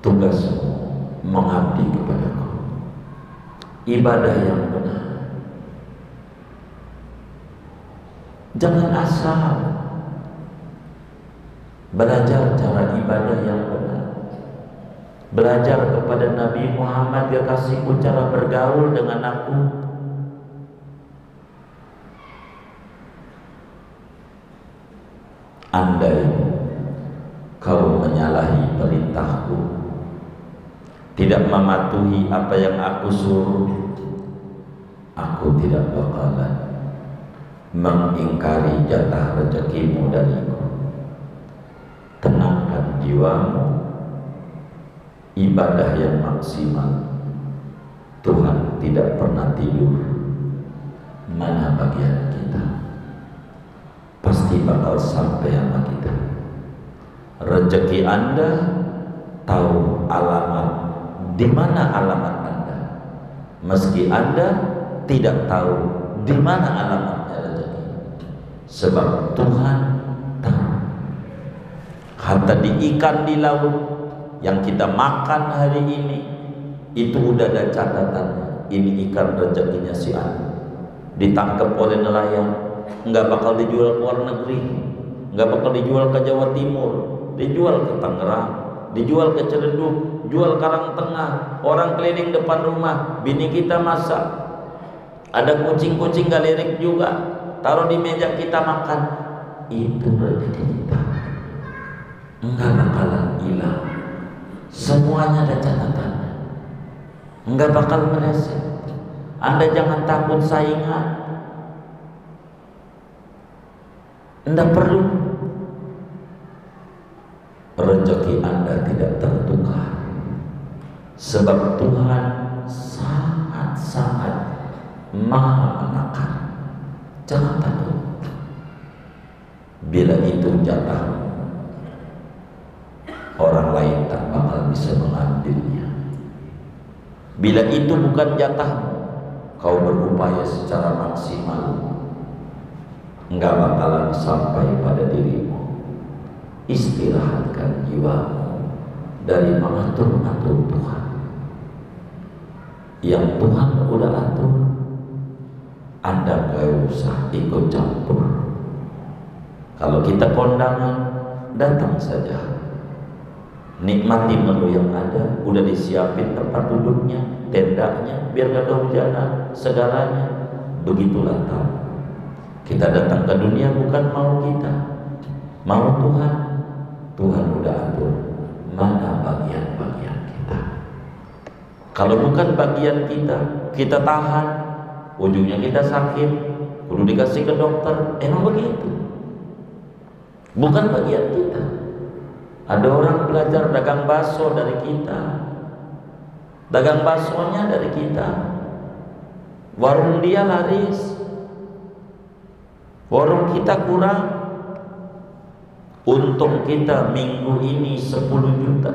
tugasmu mengabdi kepadaku, ibadah yang benar. Jangan asal belajar cara ibadah yang benar. Belajar kepada Nabi Muhammad, dia kasihku cara bergaul dengan aku. Andai kau menyalahi perintahku, tidak mematuhi apa yang aku suruh, aku tidak bakalan mengingkari jatah rezekimu dariku. Tenangkan jiwamu, ibadah yang maksimal. Tuhan tidak pernah tidur. Mana bagian kita? Pasti bakal sampai sama kita. Rezeki Anda tahu alamat, di mana alamat Anda, meski Anda tidak tahu di mana alamatnya rezeki. Sebab Tuhan tahu. Hatta di ikan di laut yang kita makan hari ini, itu udah ada catatannya. Ini ikan rezekinya si Anda. Ditangkap oleh nelayan, nggak bakal dijual ke luar negeri, nggak bakal dijual ke Jawa Timur, dijual ke Tangerang, dijual ke Ciledug, jual Karang Tengah, orang keliling depan rumah. Bini kita masak, ada kucing-kucing galerik juga, taruh di meja kita makan. Itu rezeki kita, nggak bakalan hilang. Semuanya ada catatannya, nggak bakal meleset. Anda jangan takut saingan, Anda perlu. Rezeki Anda tidak tertukar, sebab Tuhan sangat-sangat maha menakar. Jangan takut. Bila itu jatah, orang lain tak bakal bisa mengambilnya. Bila itu bukan jatahmu, kau berupaya secara maksimal, enggak bakalan sampai pada dirimu. Istirahatkan jiwamu dari mengatur-atur Tuhan. Yang Tuhan udah atur, Anda gak usah ikut campur. Kalau kita kondangan, datang saja, nikmati menu yang ada, udah disiapin tempat duduknya, tendanya, biar gak kehujanan, segalanya. Begitulah tahu. Kita datang ke dunia bukan mau kita, mau Tuhan. Tuhan udah atur mana bagian-bagian kita. Kalau bukan bagian kita, kita tahan, ujungnya kita sakit, kudu dikasih ke dokter. Emang begitu? Bukan bagian kita. Ada orang belajar dagang bakso dari kita, dagang baksonya dari kita, warung dia laris, warung kita kurang. Untung kita minggu ini 1 juta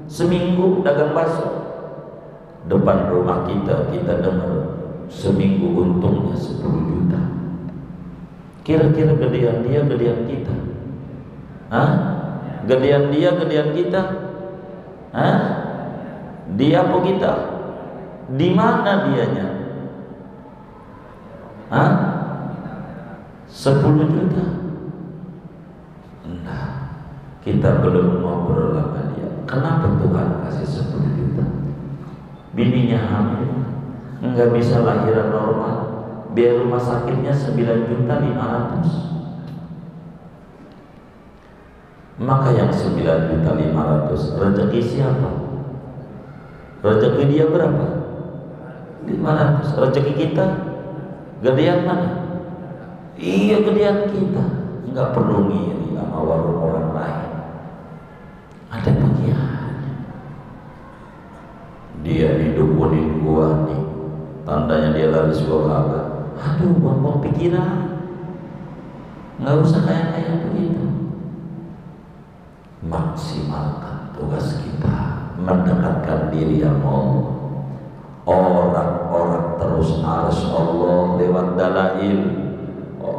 seminggu dagang bakso. Depan rumah kita dengar seminggu untungnya 10 juta. Kira-kira gedean dia, gedean kita? Hah? Gedean dia, gedean kita? Hah? Dia apa kita? Di mana dianya? Hah? 10 juta? Nah, kita belum ngobrol sama dia. Kenapa Tuhan kasih 10 juta? Bininya hamil, nggak bisa lahiran normal, biaya rumah sakitnya 9.500.000. Maka yang 9.500.000 rezeki siapa? Rezeki dia berapa? 500. Rezeki kita gedean mana? Iya, gedean kita. Nggak perlu ngiri sama warung orang lain. Ada bagiannya. didukunin gua nih, tandanya dia laris gua kagak. Aduh, buang pikiran. Nggak usah kayak begitu. Maksimalkan tugas kita, mendekatkan diri sama Allah. Orang-orang terus aras Allah lewat dalail,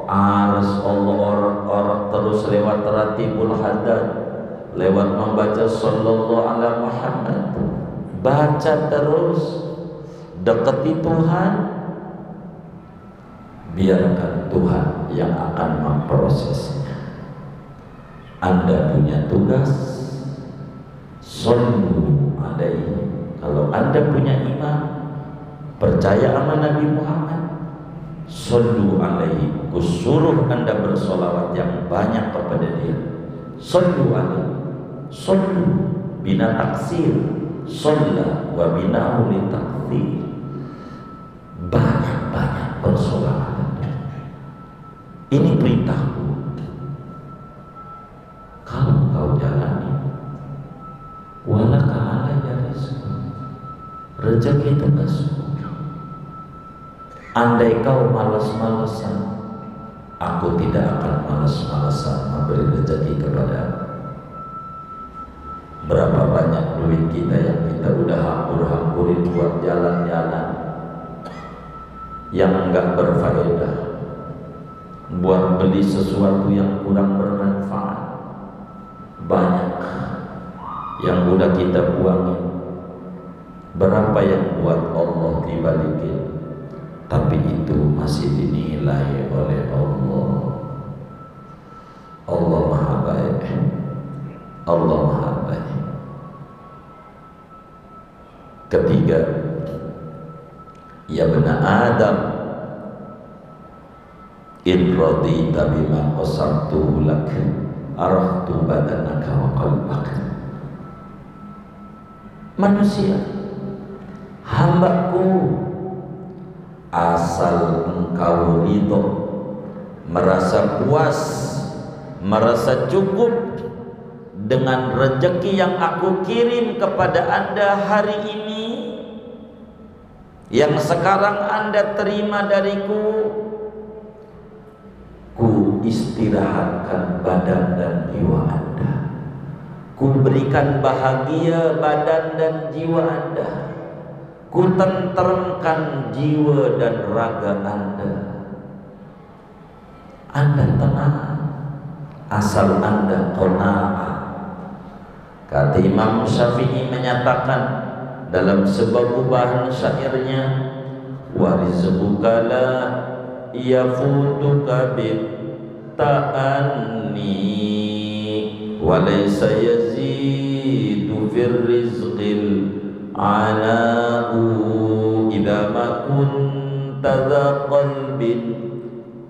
aras Allah orang-orang terus lewat ratibul hadad, lewat membaca sallallahu ala Muhammad. Baca terus, dekati Tuhan, biarkan Tuhan yang akan memprosesnya. Anda punya tugas, sallu alaihi. Kalau Anda punya iman, percaya sama Nabi Muhammad, sallu alaihi. Kusuruh Anda bersolawat yang banyak kepada dia. Sallu alaihi, sallu bina taksir, shalla wa binahu li takfir. Banyak-banyak bersolawat. Ini perintahku. Kalau kau jalani, walaka alaiya rizqu, rezeki tugasmu. Andai kau malas-malasan, aku tidak akan malas-malasan memberi rezeki kepadamu. Berapa banyak duit kita yang kita udah hambur-hamburin buat jalan-jalan yang enggak berfaedah, buat beli sesuatu yang kurang bermanfaat. Banyak yang udah kita buangin. Berapa yang buat Allah dibalikin, tapi itu masih dinilai oleh Allah. Allah Maha Baik. Allah Maha Baik. Ketiga, ya bena Adam, in radita bima qasamtuhu lak arahtu badanaka wa qalbaka. Manusia, hambaku, asal engkau ridho, merasa puas, merasa cukup dengan rezeki yang aku kirim kepada Anda hari ini, yang sekarang Anda terima dariku, ku istirahatkan badan dan jiwa Anda, ku berikan bahagia badan dan jiwa Anda, ku tenteramkan jiwa dan raga Anda. Anda tenang, asal Anda qanaah. Kata Imam Syafi'i menyatakan dalam sebuah gubahan syairnya, wa rizquka la yafutuka bit ta'anni wa laysa yazidu fir rizqil ana'u idza ma kunta dha qalbin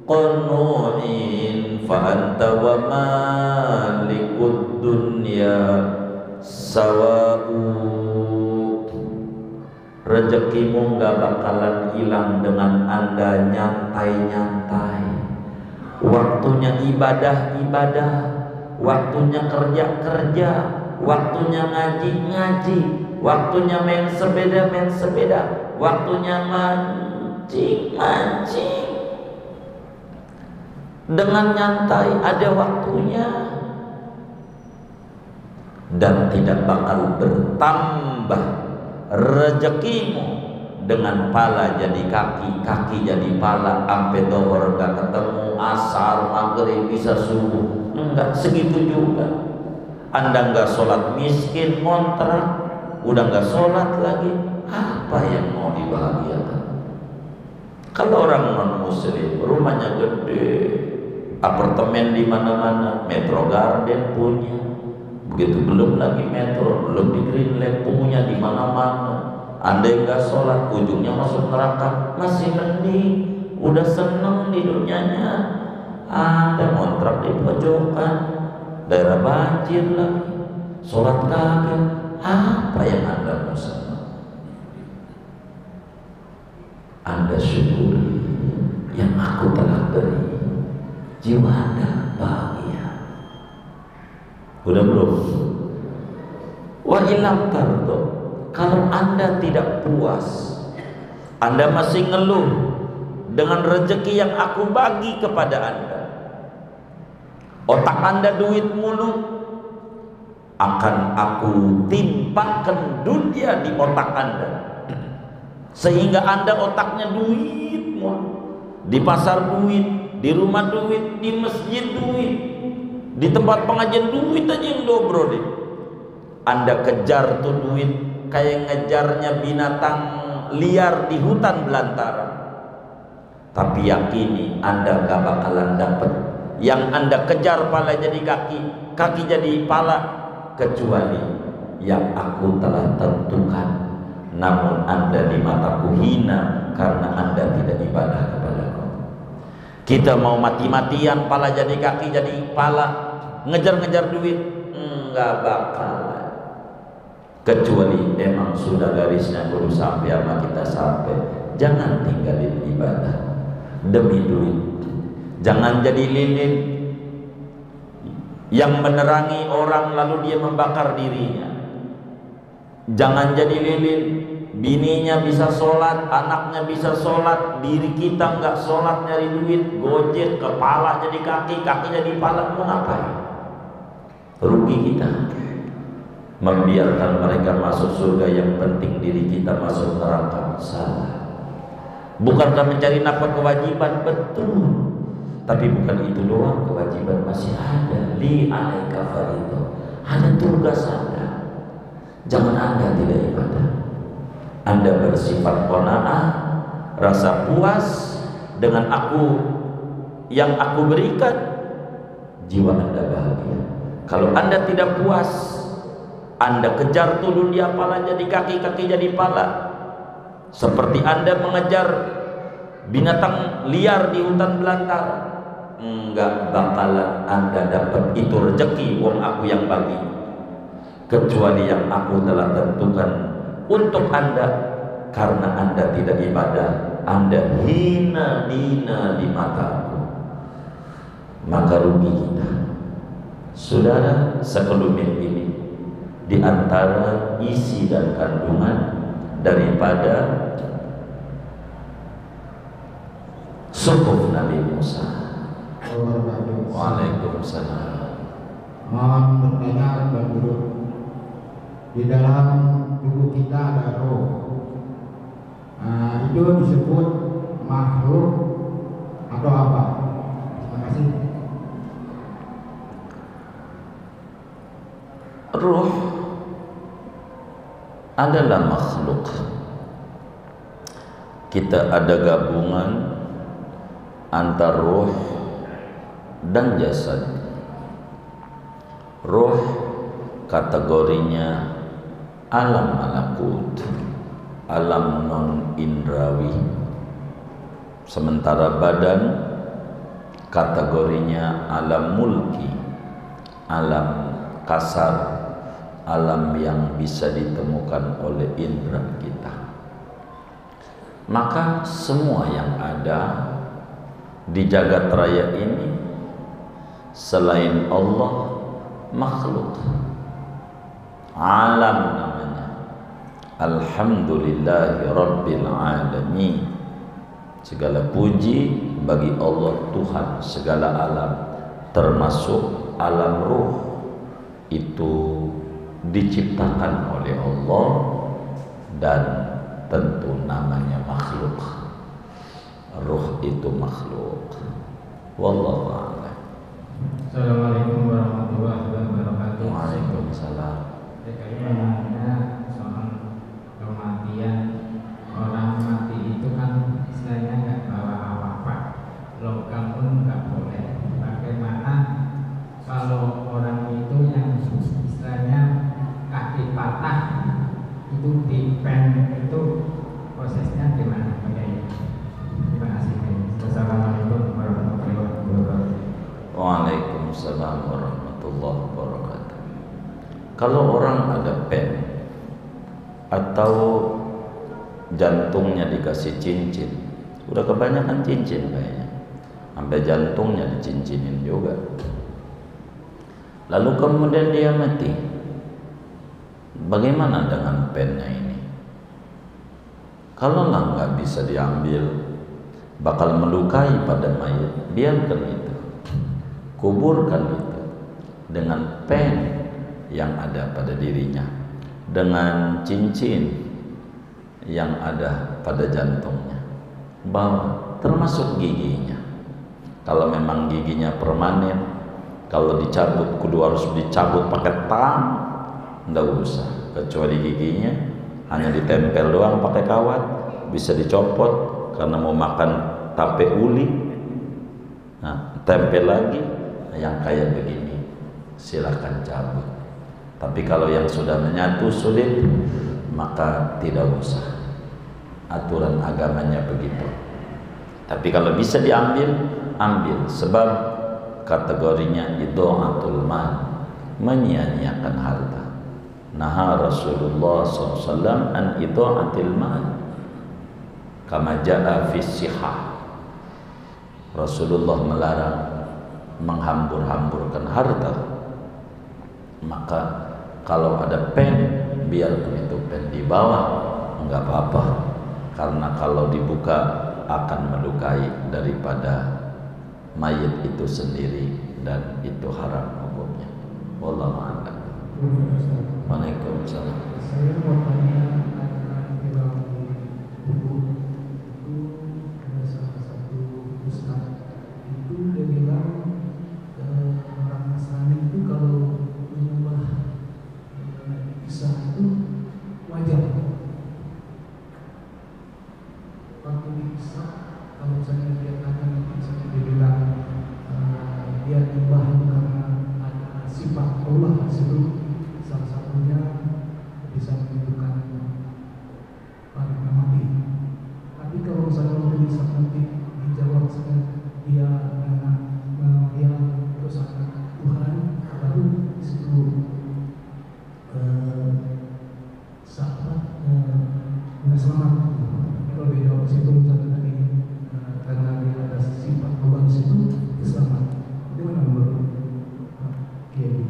qanu'in fa anta wa malikud dunya sawa'u. Rezekimu gak bakalan hilang dengan Anda nyantai-nyantai. Waktunya ibadah-ibadah, waktunya kerja-kerja, waktunya ngaji-ngaji, waktunya main sepeda, waktunya mancing-mancing. Dengan nyantai ada waktunya, dan tidak bakal bertambah rezekimu dengan pala jadi kaki, kaki jadi pala, sampai dohor gak ketemu, asar, maghrib, bisa subuh, enggak segitu juga. Anda enggak sholat miskin, ngontrak, udah enggak sholat lagi, apa yang mau dibahagiakan? Kalau orang non muslim, rumahnya gede, apartemen di mana-mana, Metro Garden punya, begitu belum lagi Metro, belum di Greenland, punya di mana-mana. Andai enggak sholat, ujungnya masuk neraka, masih mending, udah seneng di dunianya. Anda kontrak di pojokan, daerah banjir lagi, sholat kagak, apa yang Anda mau senang? Anda syukuri yang aku telah beri, jiwa Anda bahagia. Udah belum? Wa ilam tardo, Kalau Anda tidak puas, Anda masih ngeluh dengan rezeki yang aku bagi kepada Anda, otak Anda duit mulu, akan aku timpakan dunia di otak Anda, sehingga Anda otaknya duit mulu. Di pasar duit, di rumah duit, di masjid duit, di tempat pengajian duit aja yang dobro deh. Anda kejar tuh duit kayak ngejarnya binatang liar di hutan belantara. Tapi yakini Anda gak bakalan dapat yang Anda kejar pala jadi kaki, kaki jadi pala, kecuali yang aku telah tentukan. Namun Anda di mataku hina karena Anda tidak ibadah kepadaku. Kita mau mati-matian pala jadi kaki jadi pala, ngejar-ngejar duit, enggak bakalan. Kecuali emang sudah garisnya kudu sampai sama kita sampai. Jangan tinggalin ibadah demi duit. Jangan jadi lilin yang menerangi orang lalu dia membakar dirinya. Jangan jadi lilin, bininya bisa sholat, anaknya bisa sholat, diri kita nggak sholat nyari duit, gojek, kepala jadi kaki, kaki jadi pala, mau ngapain? Rugi kita. Membiarkan mereka masuk surga, yang penting diri kita masuk neraka. Salah. Bukankah mencari nafkah kewajiban? Betul. Tapi bukan itu doang, kewajiban masih ada. Li alaika fariidah. Ada tugas Anda. Jangan Anda tidak ibadah. Anda bersifat qanaah, rasa puas dengan yang aku berikan, jiwa Anda bahagia. Kalau Anda tidak puas, Anda kejar tuh dunia pala jadi kaki, kaki jadi pala, seperti Anda mengejar binatang liar di hutan belantara, enggak bakalan Anda dapat itu rezeki wong aku yang bagi, kecuali yang aku telah tentukan untuk Anda. Karena Anda tidak ibadah, Anda hina dina di mataku, maka rugi kita. Saudara, sekelumit ini di antara isi dan kandungan daripada suhuf Nabi Musa. Waalaikumsalam. Mohon bertanya dan duduk. Di dalam tubuh kita ada roh. Itu disebut makhluk atau apa? Terima kasih. Ruh adalah makhluk. Kita ada gabungan antara ruh dan jasad. Ruh kategorinya alam malakut, alam non indrawi. Sementara badan kategorinya alam mulki, alam kasar, alam yang bisa ditemukan oleh indera kita. Maka semua yang ada di jagat raya ini selain Allah makhluk, alam namanya. Alhamdulillahi Rabbil Alamin. Segala puji bagi Allah Tuhan segala alam, termasuk alam ruh. Itu diciptakan oleh Allah dan tentu namanya makhluk. Ruh itu makhluk. Wallahu a'lam. Assalamualaikum warahmatullahi wabarakatuh. Waalaikumsalam. Saya menanya soal kematian. Orang mati itu kan istilahnya nggak bawa apa-apa, logam pun nggak boleh. Bagaimana kalau orang itu yang istilahnya kaki patah itu dipen, itu prosesnya gimana? Terima kasih. Wassalamualaikum warahmatullahi wabarakatuh. Waalaikumsalam warahmatullahi wabarakatuh. Kalau orang ada pen atau jantungnya dikasih cincin, udah kebanyakan cincin kayaknya, sampai jantungnya dicincinin juga, lalu kemudian dia mati, Bagaimana dengan pennya ini? Kalau nggak bisa diambil, bakal melukai pada mayat, biarkan itu, kuburkan itu dengan pen yang ada pada dirinya, dengan cincin yang ada pada jantungnya, bawa termasuk giginya. Kalau memang giginya permanen, kalau dicabut kudu harus dicabut pakai tang, nggak usah, kecuali giginya hanya ditempel doang pakai kawat, bisa dicopot karena mau makan tape uli. Nah, tempel lagi. Yang kayak begini silahkan cabut. Tapi kalau yang sudah menyatu sulit, maka tidak usah. Aturan agamanya begitu. Tapi kalau bisa diambil, ambil, sebab kategorinya idha'atul mal, menyia-nyiakan harta. Naha Rasulullah SAW an idha'atil mal kama ja'a fi sihah. Rasulullah melarang menghambur-hamburkan harta. Maka kalau ada pen, biarkan itu pen di bawah, enggak apa-apa, karena kalau dibuka akan melukai daripada mayit itu sendiri, dan itu haram hukumnya. Wallahu a'lam. Waalaikumsalam. Saya mau tanya karena di dalam buku itu ada salah satu ustaz itu dia bilang orang Nasrani itu kalau menyembah Isa itu wajar. Waktu di Isa, kalau misalnya dia tanya, misalnya dia bilang dia menyembah itu karena ada sifat Allah di situ, salah satunya bisa menunjukkan para mati. Tapi kalau misalnya waktu bisa nanti dijawab misalnya dia dia terus akan Tuhan, baru di situ sahabat nggak selamat. Kalau dia jawab situ misalnya tadi karena dia ada sifat Allah di situ, dia selamat. Gimana menurut gitu?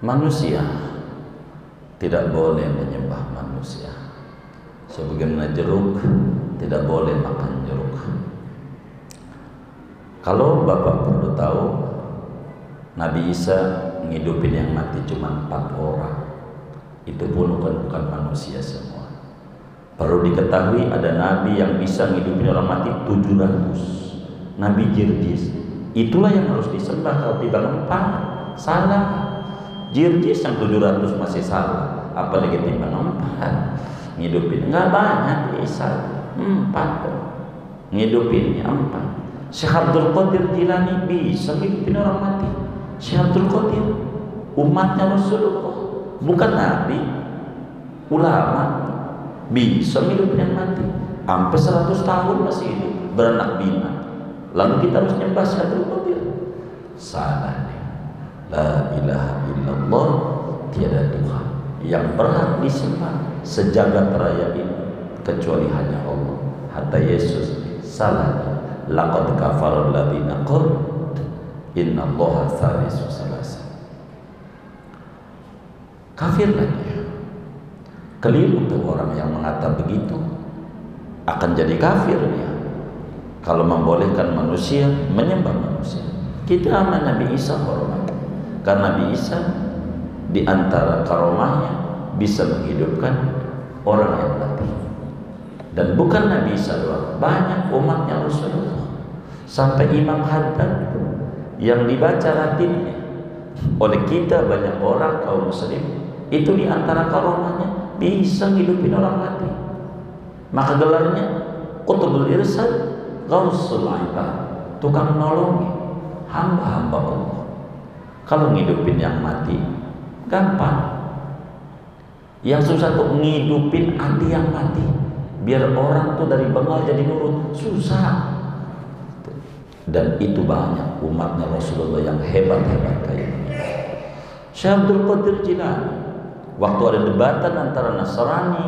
Manusia tidak boleh menyembah manusia. Sebagaimana jeruk tidak boleh makan jeruk. Kalau Bapak perlu tahu, Nabi Isa ngidupin yang mati cuma 4 orang. Itu pun bukan manusia semua. Perlu diketahui ada Nabi yang bisa ngidupin orang mati 700. Nabi Jirjis. Itulah yang harus disembah. Kalau timbang 4 salah. Jirjis yang 700 masih salah, apalagi timbang 4 ngidupin. Nggak banyak Isa, 4 ngidupinnya 4. Syekh Abdul Qadir Jilani bisa ngidupin orang mati. Syekh Abdul Qadir umatnya Rasulullah, bukan Nabi, ulama, bisa ngidupin yang mati sampai 100 tahun masih hidup, beranak pinak. Lalu kita harus nyembah Syekh Abdul Qadir? Salah nih. La ilaha illallah, tiada Tuhan yang berhak disembah sejagat raya ini kecuali hanya Allah. Hatta Yesus salah. Laqad kafara alladziina qalu innallaha tsalisu tsalasa. Kafirlah dia. Keliru tuh orang yang mengatakan begitu, akan jadi kafir dia kalau membolehkan manusia menyembah manusia. Kita sama Nabi Isa hormat, karena Nabi Isa di antara karomahnya bisa menghidupkan orang yang mati. Dan bukan Nabi Isa doang, banyak umatnya Rasulullah. Sampai Imam Haddad yang dibaca Latinnya oleh kita, banyak orang kaum muslim, itu di antara karomahnya bisa menghidupin orang mati. Maka gelarnya Qutbul Irsad, Ghausul Ibad, tukang nolongi hamba-hamba Allah. Kalau ngidupin yang mati gampang. Yang susah tuh ngidupin hati yang mati, biar orang tuh dari bengal jadi nurut, susah. Dan itu banyak umatnya Rasulullah yang hebat-hebat kayak ini. Syekh Abdul Qadir Jilani, waktu ada debatan antara Nasrani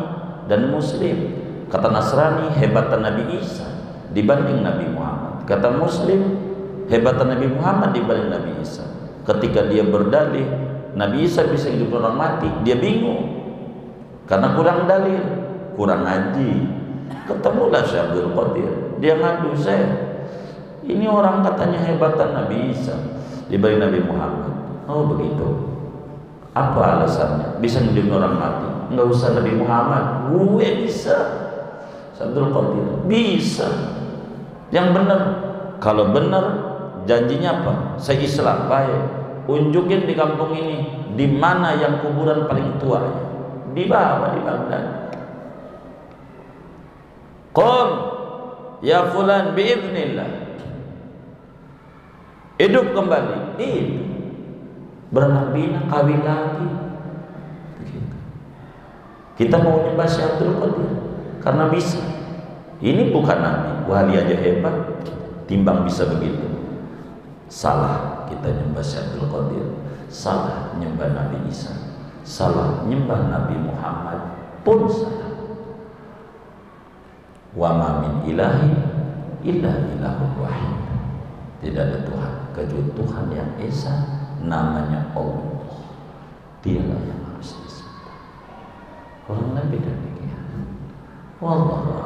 dan Muslim, kata Nasrani hebatan Nabi Isa dibanding Nabi Muhammad, kata Muslim hebatan Nabi Muhammad dibanding Nabi Isa. Ketika dia berdalih Nabi Isa bisa hidup orang mati, dia bingung karena kurang dalil, kurang ngaji. Ketemulah Syekh Abdul Qadir, dia ngadu, saya ini orang katanya hebatan Nabi Isa dibanding Nabi Muhammad. Oh begitu, apa alasannya bisa hidup orang mati? Enggak usah Nabi Muhammad, gue bisa. Syekh Abdul Qadir bisa. Yang benar, kalau benar janjinya apa? Saya Islam, baik. Unjukin di kampung ini di mana yang kuburan paling tua, di bawah, di Baghdad. Qum ya fulan biiznillah, hidup kembali, hidup, beranak pinak, kawin lagi. Begitu. Kita mau nyembah Syekh Abdul Qadir karena bisa. Ini bukan Nabi, wali aja hebat, timbang bisa begitu. Salah kita nyembah Syekh Abdul Qadir, salah nyembah Nabi Isa, salah nyembah Nabi Muhammad pun salah. Wa ma min ilahi illa ilahun wahid. Tidak ada Tuhan kecuali Tuhan yang esa, namanya Allah. Dialah yang harus disembah. Orang lain beda pikiran. Wallahu